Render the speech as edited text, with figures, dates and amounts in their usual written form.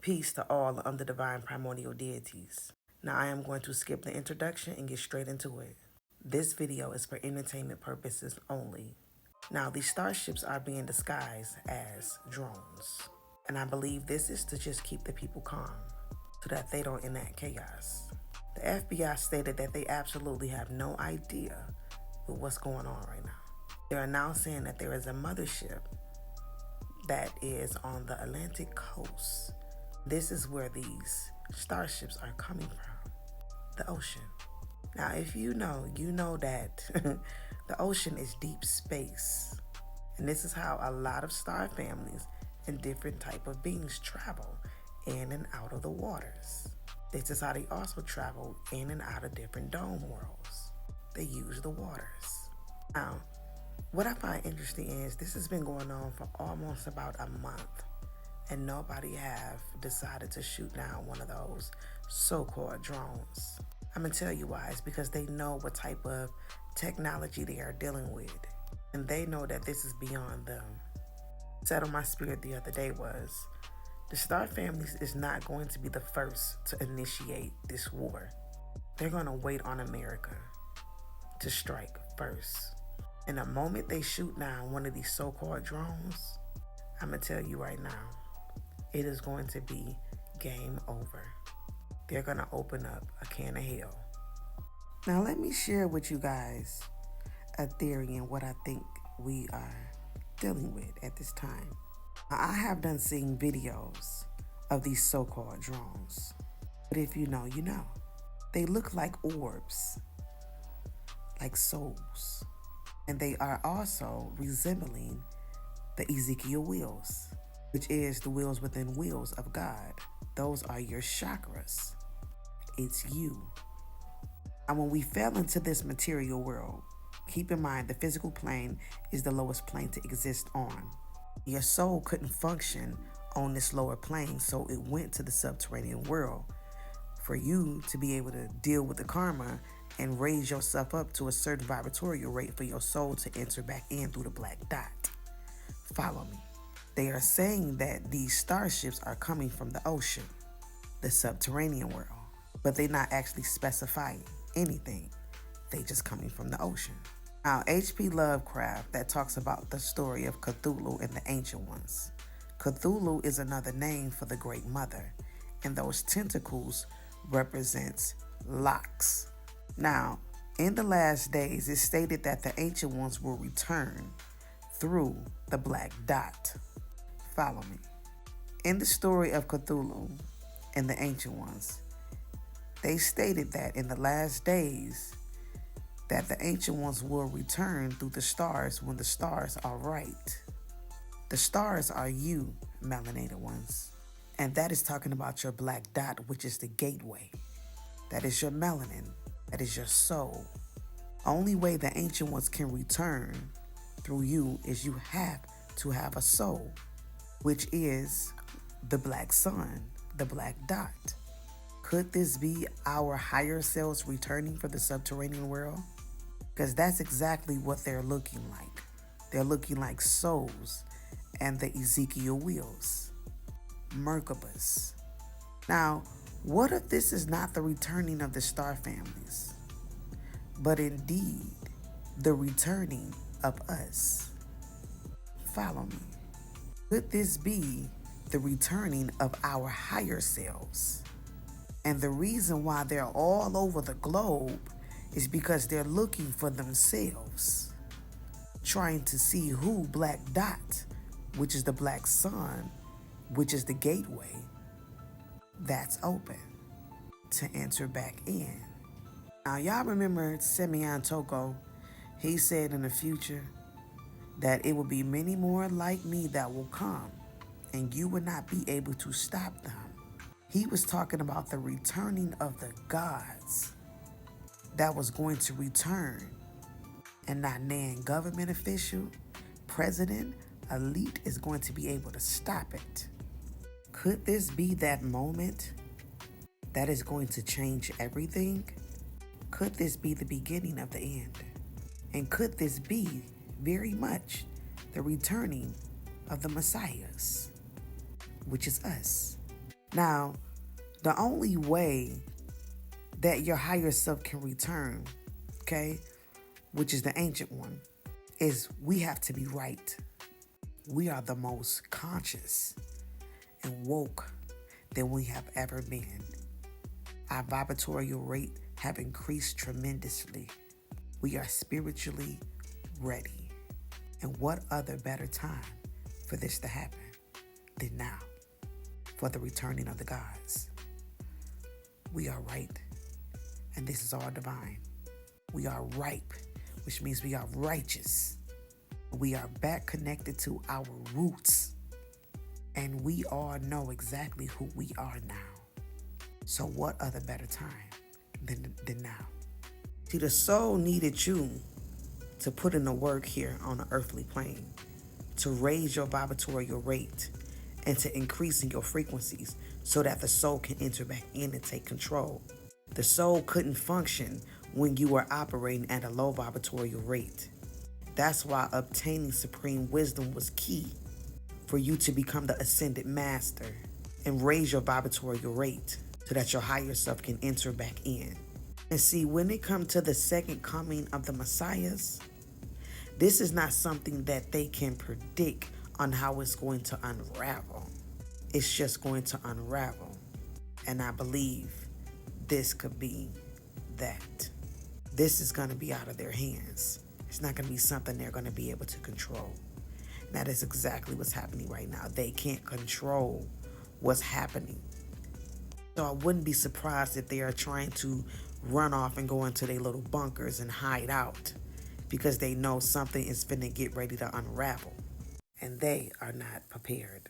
Peace to all under divine primordial deities. Now I am going to skip the introduction and get straight into it. This video is for entertainment purposes only. Now these starships are being disguised as drones. And I believe this is to just keep the people calm so that they don't enact chaos. The FBI stated that they absolutely have no idea with what's going on right now. They are now saying that there is a mothership that is on the Atlantic coast. This is where these starships are coming from, the ocean. Now, if you know that the ocean is deep space. And this is how a lot of star families and different type of beings travel in and out of the waters. This is how they also travel in and out of different dome worlds. They use the waters. Now, what I find interesting is this has been going on for almost about a month, and nobody have decided to shoot down one of those so-called drones. I'm gonna tell you why. It's because they know what type of technology they are dealing with, and they know that this is beyond them. Said on my spirit the other day was, the Star Families is not going to be the first to initiate this war. They're gonna wait on America to strike first. And the moment they shoot down one of these so-called drones, I'm gonna tell you right now, it is going to be game over. They're gonna open up a can of hell. Now let me share with you guys a theory and what I think we are dealing with at this time. I have done seen videos of these so-called drones. But if you know, you know. They look like orbs, like souls. And they are also resembling the Ezekiel wheels, which is the wheels within wheels of God. Those are your chakras. It's you. And when we fell into this material world, keep in mind the physical plane is the lowest plane to exist on. Your soul couldn't function on this lower plane, so it went to the subterranean world for you to be able to deal with the karma and raise yourself up to a certain vibratorial rate for your soul to enter back in through the black dot. Follow me. They are saying that these starships are coming from the ocean, the subterranean world, but they're not actually specifying anything. They just coming from the ocean. Now, H.P. Lovecraft, that talks about the story of Cthulhu and the Ancient Ones. Cthulhu is another name for the Great Mother, and those tentacles represents locks. Now, in the last days, it's stated that the Ancient Ones will return through the black dot. Follow me. In the story of Cthulhu and the Ancient Ones, they stated that in the last days, that the Ancient Ones will return through the stars when the stars are right. The stars are you, melanated ones. And that is talking about your black dot, which is the gateway. That is your melanin. That is your soul. Only way the Ancient Ones can return through you is you have to have a soul, which is the black sun, the black dot. Could this be our higher selves returning for the subterranean world? Because that's exactly what they're looking like. They're looking like souls and the Ezekiel wheels. Merkabahs. Now, what if this is not the returning of the star families, but indeed the returning of us? Follow me. Could this be the returning of our higher selves? And the reason why they're all over the globe is because they're looking for themselves, trying to see who Black Dot, which is the black sun, which is the gateway, that's open to enter back in. Now, y'all remember Simeon Toko? He said in the future that it will be many more like me that will come, and you will not be able to stop them. He was talking about the returning of the gods that was going to return, and not nan government official, president, elite is going to be able to stop it. Could this be that moment that is going to change everything? Could this be the beginning of the end? And could this be very much the returning of the Messiahs, which is us? Now, the only way that your higher self can return, okay, which is the ancient one, is we have to be right. We are the most conscious and woke than we have ever been. Our vibratorial rate have increased tremendously. We are spiritually ready. And what other better time for this to happen than now, for the returning of the gods? We are right, and this is all divine. We are ripe, which means we are righteous. We are back connected to our roots, and we all know exactly who we are now. So what other better time than now? See, the soul needed you to put in the work here on the earthly plane, to raise your vibratorial rate and to increase in your frequencies so that the soul can enter back in and take control. The soul couldn't function when you were operating at a low vibratorial rate. That's why obtaining supreme wisdom was key for you to become the ascended master and raise your vibratorial rate so that your higher self can enter back in. And see, when it comes to the second coming of the Messiahs, this is not something that they can predict on how it's going to unravel. It's just going to unravel. And I believe this could be that. This is going to be out of their hands. It's not going to be something they're going to be able to control. That is exactly what's happening right now. They can't control what's happening. So I wouldn't be surprised if they are trying to run off and go into their little bunkers and hide out because they know something is finna get ready to unravel. And they are not prepared.